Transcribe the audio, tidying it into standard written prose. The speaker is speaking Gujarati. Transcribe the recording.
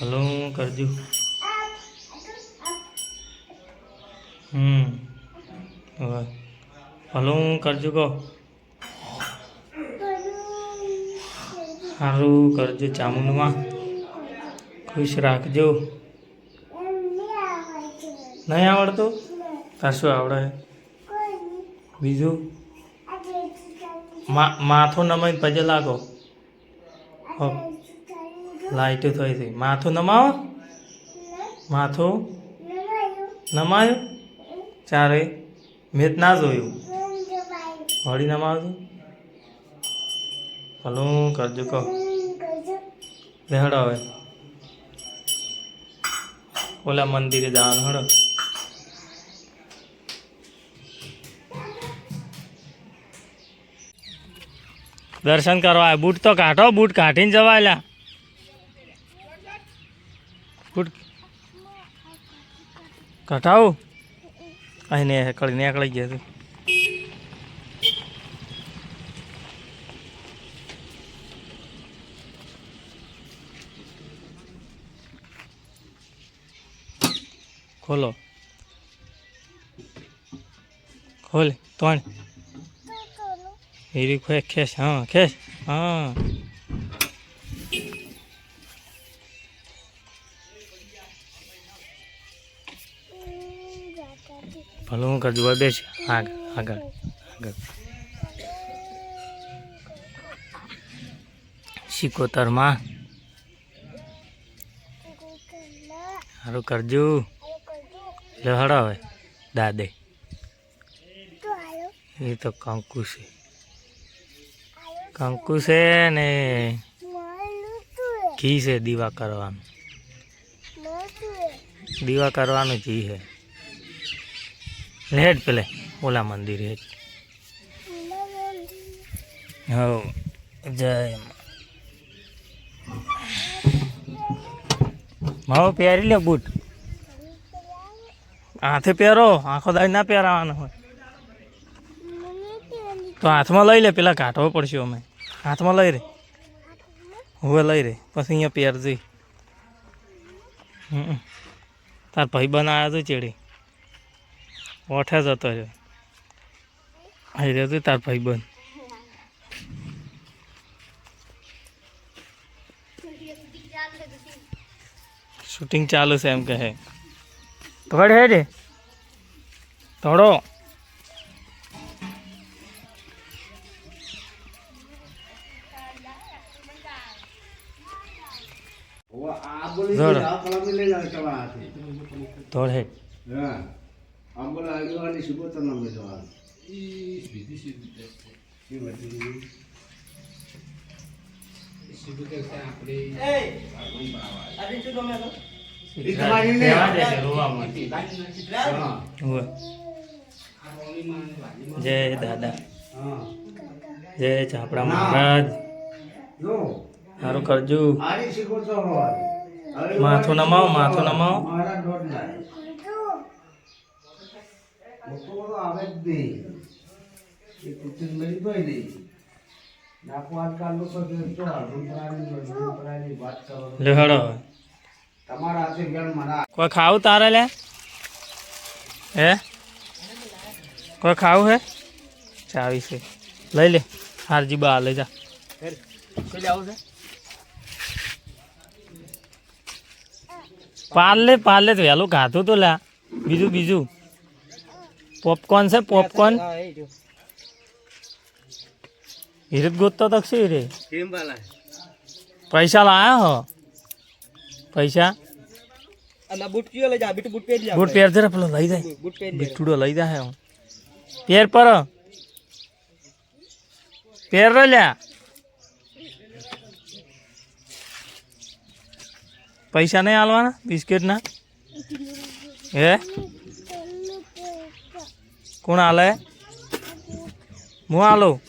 હલો કરજો હવે હલો કરજો કહો સારું કરજો ચામુંડમાં ખુશ રાખજો નહીં આવડતું તાર શું આવડે બીજું માથું નમાઈને પછી લાગો લાઈટ થઈ હતી માથું નમાવો માથું નમાયું ચારે મેં ના જોયું વળી નમાવજો ભલું કરજો કહો લેહડો હવે ઓલા મંદિરે જવાનું હડો દર્શન કરવા બૂટ તો કાઢો બૂટ કાઢીને જવાયેલા બૂટ કઢાવું અહીં નીકળી ગયા તું ખોલો ખોલ ત્રણ હીરી ખેંચ હા ખેંચ હા ભલે હું કરજો બેસ આગળ આગળ આગળ શીકોતરમાં સારું કરજો લહડો હવે દાદે એ તો કંકુ છે ને ઘી છે દીવા કરવાનું ઘી છે હેડ પેલે ઓલા મંદિર હેડ હો જય માવો પહેરી લે બૂટ હાથે પહેરો આખો દાડી ના પહેરાવાનો હોય તો હાથમાં લઈ લે પેલા કાઢવો પડશે અમે હાથમાં લઈ રે હવે લઈ રે પછી અહીંયા પહેરજે તાર ભાઈ બનાવ્યો તો ચેડી ઓઠે જતો રહ્યો અહીં રહ્યો તાર ભાઈ બન શૂટિંગ ચાલુ છે એમ કહે પકડ હે રે થોડો થોડ હે જય દાદા જય ચાપડા મહારાજ સારું કરજો માથું નમાવો લેહડો કોઈ ખાવું તારે લે હે કોઈ ખાવું હે ચાવી છે લઈ લે હારજી બા લઈ જા પાર્લે તો વહેલું ખાધું તો લ્યા બીજું પોપકોર્ન છે પોપકોર્ન હીરત ગોતતો તો છે રે પૈસા લાયા હો પૈસા બૂટ પહેર જરા પેલો લઈ જાય બીટુડો લઈ જાય હું પહેર પર પહેર લ્યા પૈસા નહીં હાલવાના બિસ્કિટના હે કોણ હાલે હું હાલું